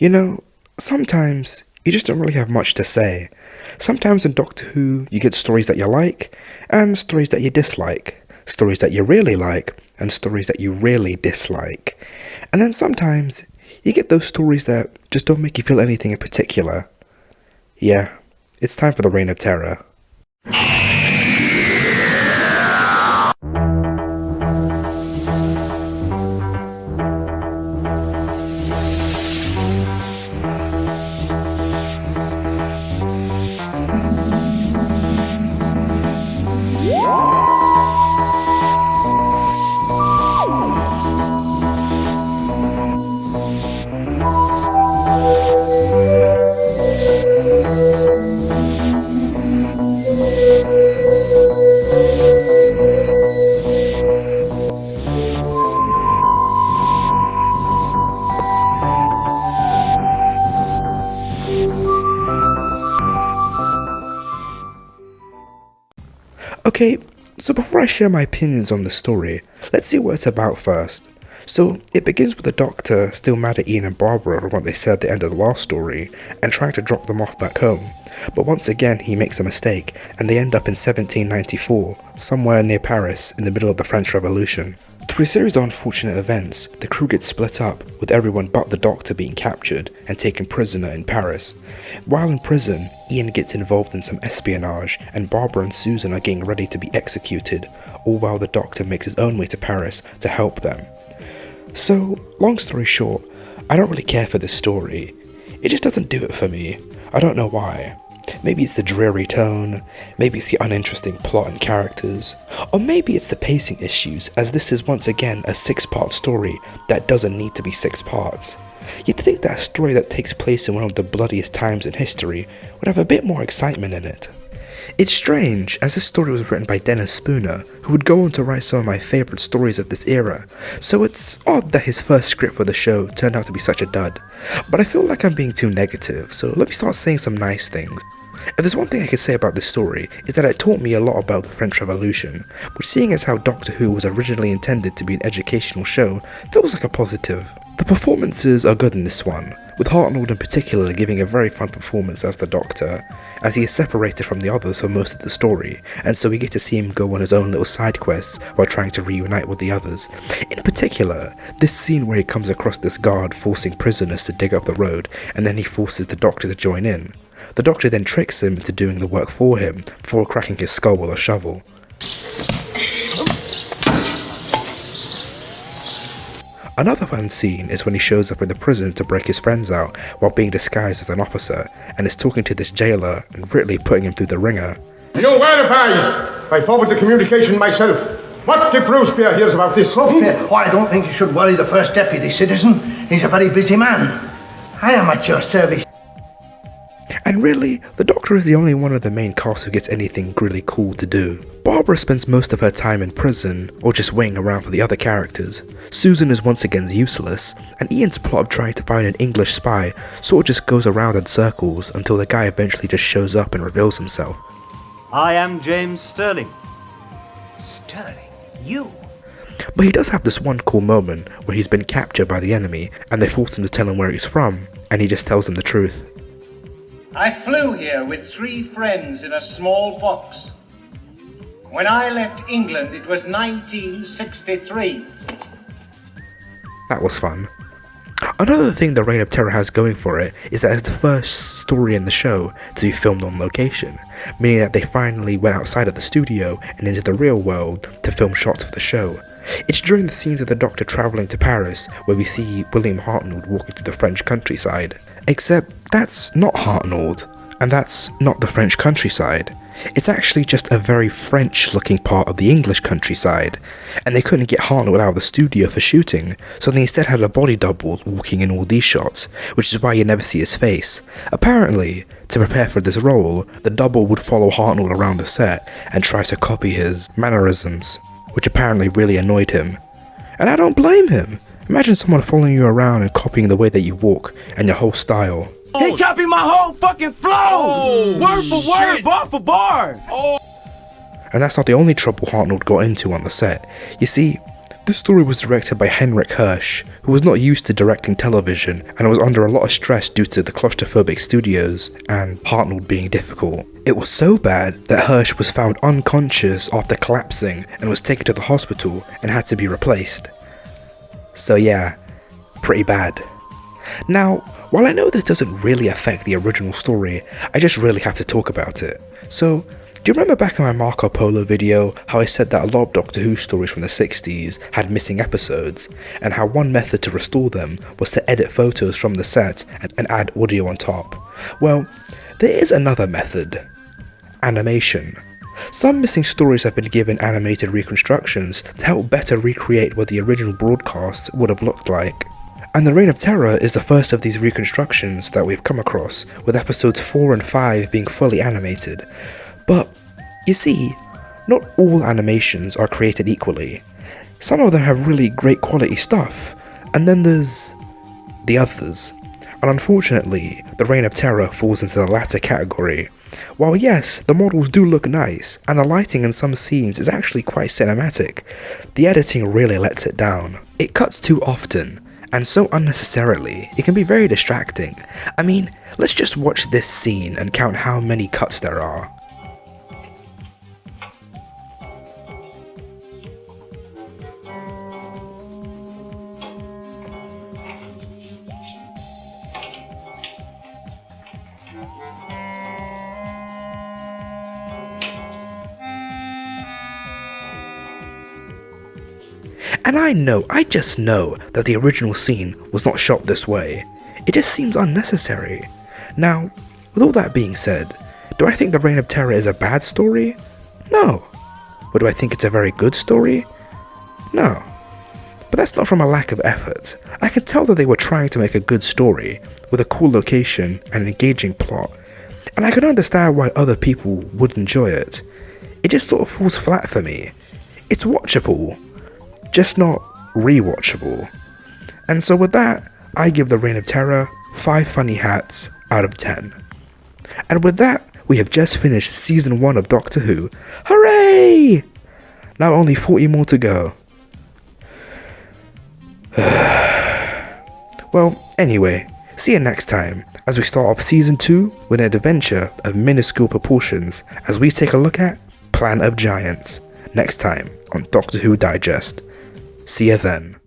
You know, sometimes you just don't really have much to say. Sometimes in Doctor Who, you get stories that you like, and stories that you dislike, stories that you really like, and stories that you really dislike. And then sometimes, you get those stories that just don't make you feel anything in particular. Yeah, it's time for the Reign of Terror. Okay, so before I share my opinions on the story, let's see what it's about first. So, it begins with the Doctor still mad at Ian and Barbara for what they said at the end of the last story, and trying to drop them off back home. But once again he makes a mistake, and they end up in 1794, somewhere near Paris, in the middle of the French Revolution. Through a series of unfortunate events, the crew gets split up, with everyone but the Doctor being captured and taken prisoner in Paris. While in prison, Ian gets involved in some espionage, and Barbara and Susan are getting ready to be executed, all while the Doctor makes his own way to Paris to help them. So, long story short, I don't really care for this story. It just doesn't do it for me. I don't know why. Maybe it's the dreary tone, maybe it's the uninteresting plot and characters, or maybe it's the pacing issues, as this is once again a 6-part story that doesn't need to be 6 parts. You'd think that a story that takes place in one of the bloodiest times in history would have a bit more excitement in it. It's strange, as this story was written by Dennis Spooner, who would go on to write some of my favourite stories of this era, so it's odd that his first script for the show turned out to be such a dud. But I feel like I'm being too negative, so let me start saying some nice things. If there's one thing I could say about this story, is that it taught me a lot about the French Revolution, which, seeing as how Doctor Who was originally intended to be an educational show, feels like a positive. The performances are good in this one, with Hartnell in particular giving a very fun performance as the Doctor, as he is separated from the others for most of the story, and so we get to see him go on his own little side quests while trying to reunite with the others. In particular, this scene where he comes across this guard forcing prisoners to dig up the road, and then he forces the Doctor to join in. The Doctor then tricks him into doing the work for him, before cracking his skull with a shovel. Another fun scene is when he shows up in the prison to break his friends out while being disguised as an officer, and is talking to this jailer and really putting him through the ringer. You were advised. I forward the communication myself. What if Robespierre hears about this? Robespierre? Oh, I don't think you should worry the first deputy, citizen. He's a very busy man. I am at your service. And really, the Doctor is the only one of the main cast who gets anything really cool to do. Barbara spends most of her time in prison, or just waiting around for the other characters. Susan is once again useless, and Ian's plot of trying to find an English spy sort of just goes around in circles until the guy eventually just shows up and reveals himself. I am James Sterling. Sterling? You? But he does have this one cool moment where he's been captured by the enemy, and they force him to tell him where he's from, and he just tells them the truth. I flew here with 3 friends in a small box. When I left England, it was 1963. That was fun. Another thing the Reign of Terror has going for it is that it's the first story in the show to be filmed on location, meaning that they finally went outside of the studio and into the real world to film shots for the show. It's during the scenes of the Doctor travelling to Paris where we see William Hartnell walking through the French countryside. Except that's not Hartnell, and that's not the French countryside. It's actually just a very French looking part of the English countryside, and they couldn't get Hartnell out of the studio for shooting, so they instead had a body double walking in all these shots, which is why you never see his face. Apparently, to prepare for this role, the double would follow Hartnell around the set and try to copy his mannerisms, which apparently really annoyed him. And I don't blame him. Imagine someone following you around and copying the way that you walk and your whole style. He copied my whole fucking flow! Word for word, bar for bar! And that's not the only trouble Hartnell got into on the set. You see, This story was directed by Henrik Hirsch, who was not used to directing television and was under a lot of stress due to the claustrophobic studios and Hartnell being difficult. It was so bad that Hirsch was found unconscious after collapsing and was taken to the hospital and had to be replaced. So yeah, pretty bad. Now, while I know this doesn't really affect the original story, I just really have to talk about it. So, do you remember back in my Marco Polo video how I said that a lot of Doctor Who stories from the 60s had missing episodes, and how one method to restore them was to edit photos from the set and add audio on top? Well, there is another method. Animation. Some missing stories have been given animated reconstructions to help better recreate what the original broadcast would have looked like. And the Reign of Terror is the first of these reconstructions that we've come across, with episodes 4 and 5 being fully animated. But, you see, not all animations are created equally. Some of them have really great quality stuff, and then there's the others. And unfortunately, the Reign of Terror falls into the latter category. While yes, the models do look nice, and the lighting in some scenes is actually quite cinematic, the editing really lets it down. It cuts too often, and so unnecessarily, it can be very distracting. I mean, let's just watch this scene and count how many cuts there are. And I just know that the original scene was not shot this way. It just seems unnecessary. Now, with all that being said, do I think the Reign of Terror is a bad story? No. But do I think it's a very good story? No. But that's not from a lack of effort. I can tell that they were trying to make a good story, with a cool location and an engaging plot, and I can understand why other people would enjoy it. It just sort of falls flat for me. It's watchable, just not rewatchable. And so with that, I give the Reign of Terror 5 funny hats out of 10. And with that, we have just finished season 1 of Doctor Who. Hooray! Now only 40 more to go. Well, anyway, see you next time as we start off season 2 with an adventure of minuscule proportions as we take a look at Planet of Giants next time on Doctor Who Digest. See you then.